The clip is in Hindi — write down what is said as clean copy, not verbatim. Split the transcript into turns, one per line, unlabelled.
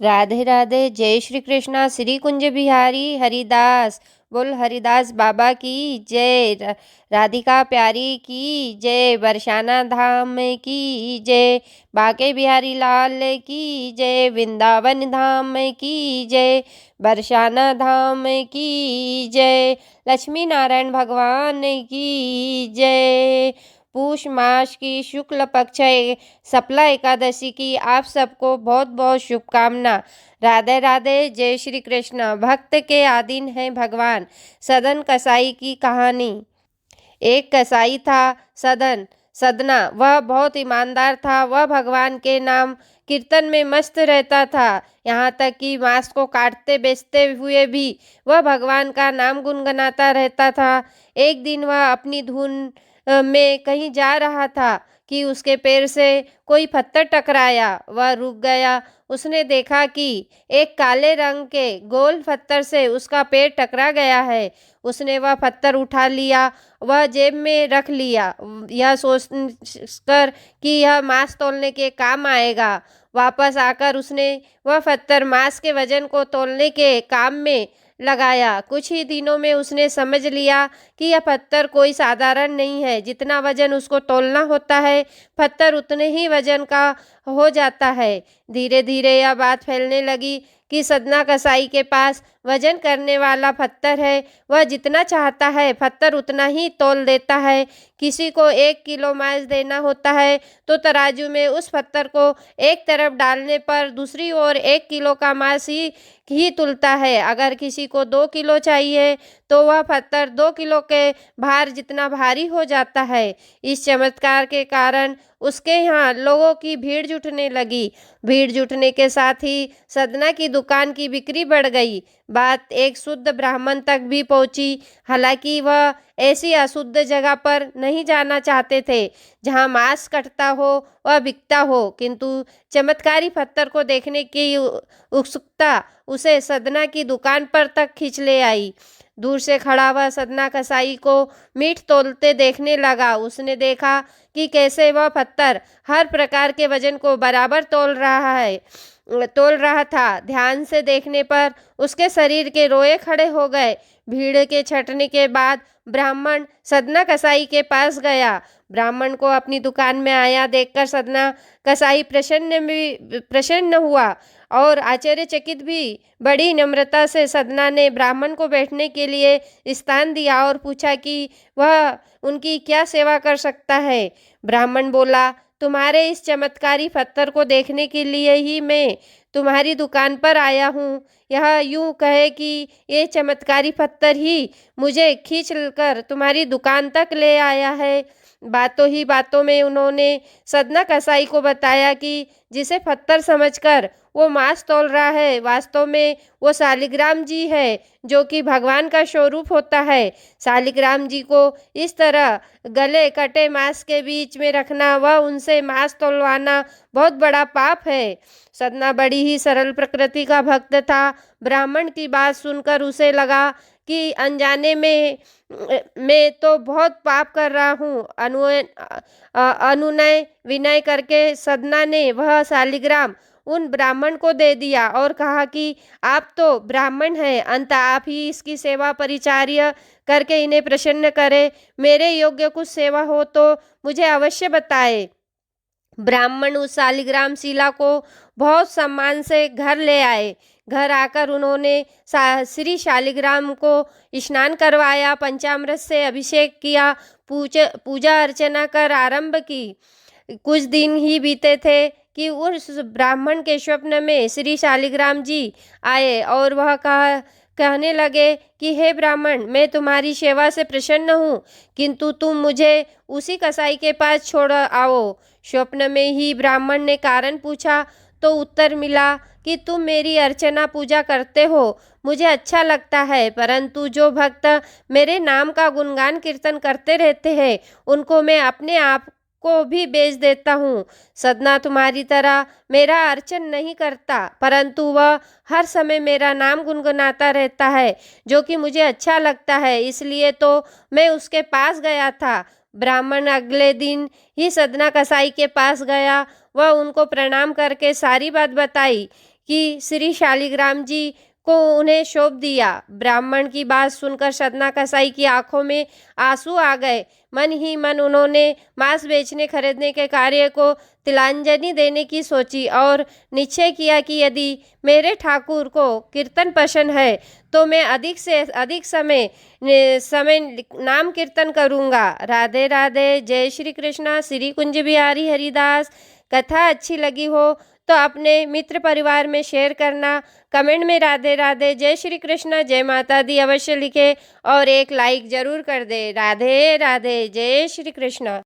राधे राधे। जय श्री कृष्णा। श्री कुंज बिहारी हरिदास। बोल हरिदास बाबा की जय। राधिका प्यारी की जय। बरसाना धाम की जय। बाके बिहारी लाल की जय। वृंदावन धाम की जय। बरसाना धाम की जय। लक्ष्मी नारायण भगवान की जय। पूष मास की शुक्ल पक्ष सफला एकादशी की आप सबको बहुत बहुत शुभकामना। राधे राधे। जय श्री कृष्ण। भक्त के आधीन है भगवान। सदन कसाई की कहानी। एक कसाई था सदन सदना। वह बहुत ईमानदार था। वह भगवान के नाम कीर्तन में मस्त रहता था। यहाँ तक कि मांस को काटते बेचते हुए भी वह भगवान का नाम गुनगुनाता रहता था। एक दिन वह अपनी धुन में कहीं जा रहा था कि उसके पैर से कोई पत्थर टकराया। वह रुक गया। उसने देखा कि एक काले रंग के गोल पत्थर से उसका पैर टकरा गया है। उसने वह पत्थर उठा लिया। वह जेब में रख लिया, यह सोच कर कि यह मांस तौलने के काम आएगा। वापस आकर उसने वह पत्थर मांस के वजन को तौलने के काम में लगाया। कुछ ही दिनों में उसने समझ लिया कि यह पत्थर कोई साधारण नहीं है। जितना वजन उसको तौलना होता है, पत्थर उतने ही वजन का हो जाता है। धीरे धीरे यह बात फैलने लगी कि सदना कसाई के पास वजन करने वाला पत्थर है। वह जितना चाहता है पत्थर उतना ही तौल देता है। किसी को 1 किलो मांस देना होता है तो तराजू में उस पत्थर को एक तरफ डालने पर दूसरी ओर 1 किलो का मांस ही तुलता है। अगर किसी को 2 किलो चाहिए तो वह पत्थर 2 किलो के भार जितना भारी हो जाता है। इस चमत्कार के कारण उसके यहाँ लोगों की भीड़ जुटने लगी। भीड़ जुटने के साथ ही सदना की दुकान की बिक्री बढ़ गई। बात एक शुद्ध ब्राह्मण तक भी पहुंची। हालांकि वह ऐसी अशुद्ध जगह पर नहीं जाना चाहते थे जहां मांस कटता हो वह बिकता हो, किंतु चमत्कारी पत्थर को देखने की उत्सुकता उसे सदना की दुकान पर तक खींच ले आई। दूर से खड़ा हुआ सदना कसाई को मीट तौलते देखने लगा। उसने देखा कि कैसे वह पत्थर हर प्रकार के वजन को बराबर तोल रहा था। ध्यान से देखने पर उसके शरीर के रोए खड़े हो गए। भीड़ के छटने के बाद ब्राह्मण सदना कसाई के पास गया। ब्राह्मण को अपनी दुकान में आया देखकर सदना कसाई प्रसन्न हुआ और आश्चर्यचकित भी। बड़ी नम्रता से सदना ने ब्राह्मण को बैठने के लिए स्थान दिया और पूछा कि वह उनकी क्या सेवा कर सकता है। ब्राह्मण बोला, तुम्हारे इस चमत्कारी पत्थर को देखने के लिए ही मैं तुम्हारी दुकान पर आया हूँ। यह यूं कहे कि ये चमत्कारी पत्थर ही मुझे खींच कर तुम्हारी दुकान तक ले आया है। बातों ही बातों में उन्होंने सदना कसाई को बताया कि जिसे पत्थर समझकर वो मांस तौल रहा है, वास्तव में वो शालिग्राम जी है, जो कि भगवान का स्वरूप होता है। शालिग्राम जी को इस तरह गले कटे मांस के बीच में रखना व उनसे मांस तौलवाना बहुत बड़ा पाप है। सदना बड़ी ही सरल प्रकृति का भक्त था। ब्राह्मण की बात सुनकर उसे लगा कि अनजाने में मैं तो बहुत पाप कर रहा हूँ। अनुनय विनय करके सदना ने वह शालिग्राम उन ब्राह्मण को दे दिया और कहा कि आप तो ब्राह्मण हैं, अंत आप ही इसकी सेवा परिचार्य करके इन्हें प्रसन्न करें। मेरे योग्य कुछ सेवा हो तो मुझे अवश्य बताए। ब्राह्मण उस शालिग्राम शिला को बहुत सम्मान से घर ले आए। घर आकर उन्होंने श्री शालिग्राम को स्नान करवाया, पंचामृत से अभिषेक किया, पूजा अर्चना कर आरंभ की। कुछ दिन ही बीते थे कि उस ब्राह्मण के स्वप्न में श्री शालिग्राम जी आए और वह कहने लगे कि हे ब्राह्मण, मैं तुम्हारी सेवा से प्रसन्न हूँ, किंतु तुम मुझे उसी कसाई के पास छोड़ आओ। स्वप्न में ही ब्राह्मण ने कारण पूछा तो उत्तर मिला कि तुम मेरी अर्चना पूजा करते हो, मुझे अच्छा लगता है, परंतु जो भक्त मेरे नाम का गुणगान कीर्तन करते रहते हैं उनको मैं अपने आप को भी बेच देता हूँ। सदना तुम्हारी तरह मेरा अर्चन नहीं करता, परंतु वह हर समय मेरा नाम गुनगुनाता रहता है, जो कि मुझे अच्छा लगता है, इसलिए तो मैं उसके पास गया था। ब्राह्मण अगले दिन ही सदना कसाई के पास गया। वह उनको प्रणाम करके सारी बात बताई कि श्री शालिग्राम जी को उन्हें सौंप दिया। ब्राह्मण की बात सुनकर सतना कसाई की आंखों में आंसू आ गए। मन ही मन उन्होंने मांस बेचने खरीदने के कार्य को तिलांजलि देने की सोची और निश्चय किया कि यदि मेरे ठाकुर को कीर्तन पसंद है तो मैं अधिक से अधिक समय नाम कीर्तन करूँगा। राधे राधे। जय श्री कृष्णा। श्री कुंज बिहारी हरिदास। कथा अच्छी लगी हो तो अपने मित्र परिवार में शेयर करना। कमेंट में राधे राधे, जय श्री कृष्ण, जय माता दी अवश्य लिखे और एक लाइक जरूर कर दे। राधे राधे। जय श्री कृष्ण।